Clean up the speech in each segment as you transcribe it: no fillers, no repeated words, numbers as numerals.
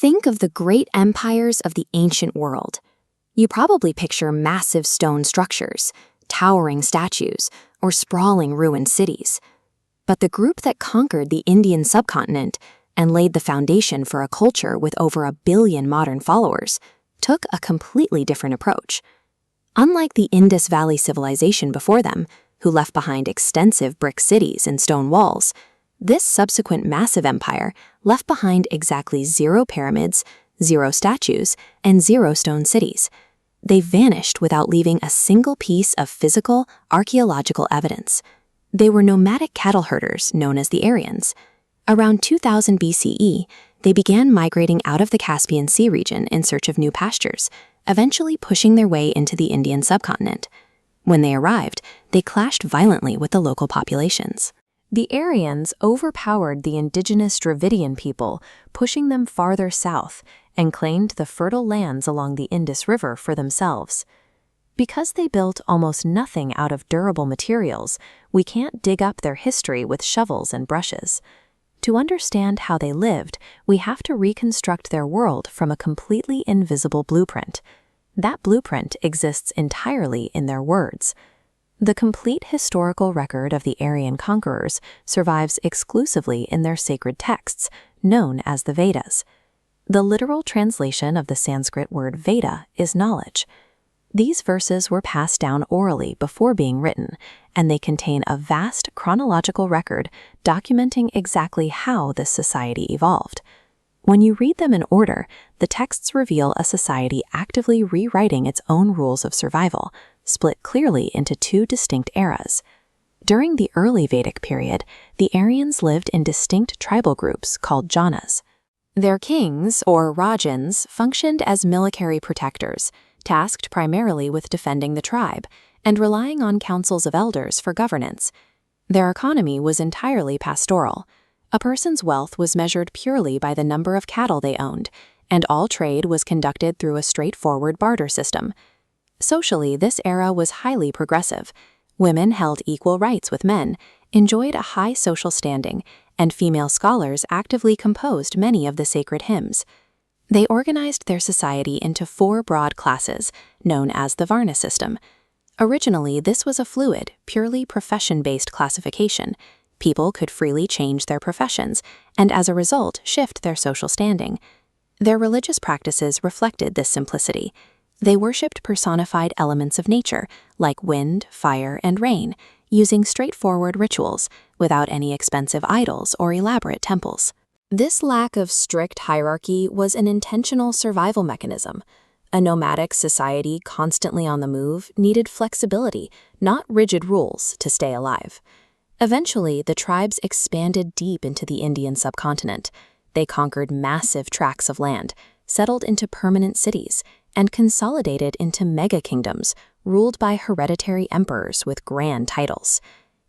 Think of the great empires of the ancient world. You probably picture massive stone structures, towering statues, or sprawling ruined cities. But the group that conquered the Indian subcontinent and laid the foundation for a culture with over 1 billion modern followers took a completely different approach. Unlike the Indus Valley civilization before them, who left behind extensive brick cities and stone walls, this subsequent massive empire left behind exactly 0 pyramids, 0 statues, and 0 stone cities. They vanished without leaving a single piece of physical, archaeological evidence. They were nomadic cattle herders known as the Aryans. Around 2000 BCE, they began migrating out of the Caspian Sea region in search of new pastures, eventually pushing their way into the Indian subcontinent. When they arrived, they clashed violently with the local populations. The Aryans overpowered the indigenous Dravidian people, pushing them farther south, and claimed the fertile lands along the Indus River for themselves. Because they built almost nothing out of durable materials, we can't dig up their history with shovels and brushes. To understand how they lived, we have to reconstruct their world from a completely invisible blueprint. That blueprint exists entirely in their words. The complete historical record of the Aryan conquerors survives exclusively in their sacred texts, known as the Vedas. The literal translation of the Sanskrit word Veda is knowledge. These verses were passed down orally before being written, and they contain a vast chronological record documenting exactly how this society evolved. When you read them in order, the texts reveal a society actively rewriting its own rules of survival, split clearly into 2 distinct eras. During the early Vedic period, the Aryans lived in distinct tribal groups called janas. Their kings, or rajans, functioned as military protectors, tasked primarily with defending the tribe, and relying on councils of elders for governance. Their economy was entirely pastoral. A person's wealth was measured purely by the number of cattle they owned, and all trade was conducted through a straightforward barter system. Socially, this era was highly progressive. Women held equal rights with men, enjoyed a high social standing, and female scholars actively composed many of the sacred hymns. They organized their society into 4 broad classes, known as the Varna system. Originally, this was a fluid, purely profession-based classification. People could freely change their professions, and as a result, shift their social standing. Their religious practices reflected this simplicity. They worshipped personified elements of nature, like wind, fire, and rain, using straightforward rituals, without any expensive idols or elaborate temples. This lack of strict hierarchy was an intentional survival mechanism. A nomadic society constantly on the move needed flexibility, not rigid rules, to stay alive. Eventually, the tribes expanded deep into the Indian subcontinent. They conquered massive tracts of land, settled into permanent cities, and consolidated into mega-kingdoms ruled by hereditary emperors with grand titles.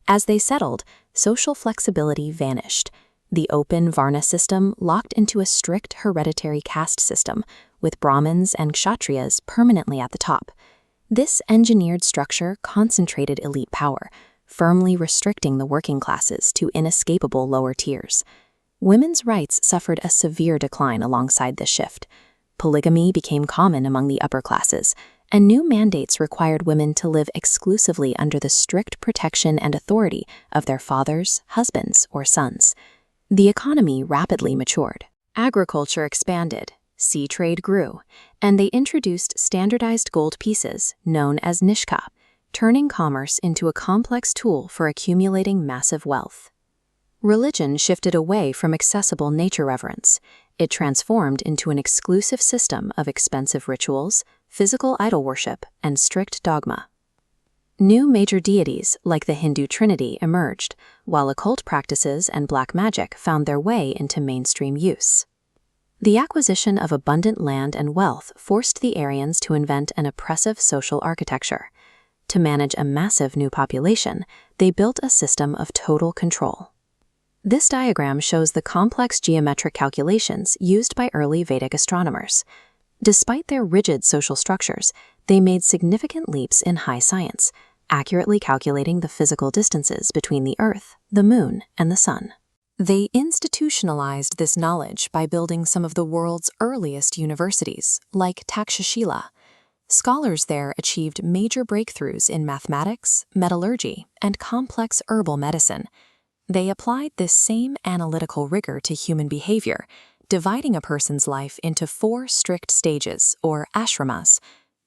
As they settled, social flexibility vanished. The open Varna system locked into a strict hereditary caste system, with Brahmins and Kshatriyas permanently at the top. This engineered structure concentrated elite power, firmly restricting the working classes to inescapable lower tiers. Women's rights suffered a severe decline alongside this shift. Polygamy became common among the upper classes, and new mandates required women to live exclusively under the strict protection and authority of their fathers, husbands, or sons. The economy rapidly matured. Agriculture expanded, sea trade grew, and they introduced standardized gold pieces known as nishka, turning commerce into a complex tool for accumulating massive wealth. Religion shifted away from accessible nature reverence. It transformed into an exclusive system of expensive rituals, physical idol worship, and strict dogma. New major deities, like the Hindu Trinity, emerged, while occult practices and black magic found their way into mainstream use. The acquisition of abundant land and wealth forced the Aryans to invent an oppressive social architecture. To manage a massive new population, they built a system of total control. This diagram shows the complex geometric calculations used by early Vedic astronomers. Despite their rigid social structures, they made significant leaps in high science, accurately calculating the physical distances between the Earth, the Moon, and the Sun. They institutionalized this knowledge by building some of the world's earliest universities, like Takshashila. Scholars there achieved major breakthroughs in mathematics, metallurgy, and complex herbal medicine. They applied this same analytical rigor to human behavior, dividing a person's life into 4 strict stages, or ashramas.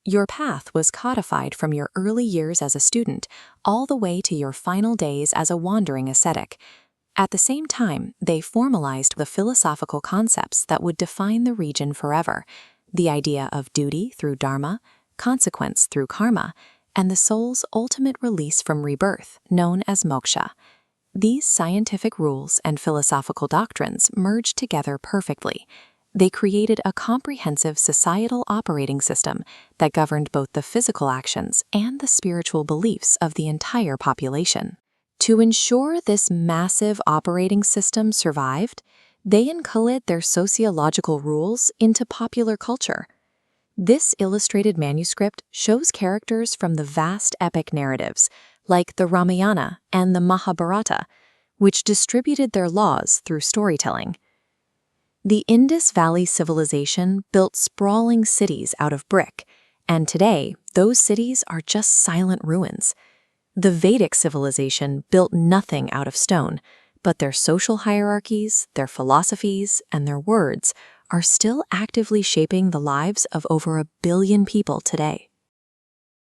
Your path was codified from your early years as a student all the way to your final days as a wandering ascetic. At the same time, they formalized the philosophical concepts that would define the region forever: the idea of duty through dharma, consequence through karma, and the soul's ultimate release from rebirth, known as moksha. These scientific rules and philosophical doctrines merged together perfectly. They created a comprehensive societal operating system that governed both the physical actions and the spiritual beliefs of the entire population. To ensure this massive operating system survived, they inculcated their sociological rules into popular culture. This illustrated manuscript shows characters from the vast epic narratives, like the Ramayana and the Mahabharata, which distributed their laws through storytelling. The Indus Valley civilization built sprawling cities out of brick, and today those cities are just silent ruins. The Vedic civilization built nothing out of stone, but their social hierarchies, their philosophies, and their words are still actively shaping the lives of over 1 billion people today.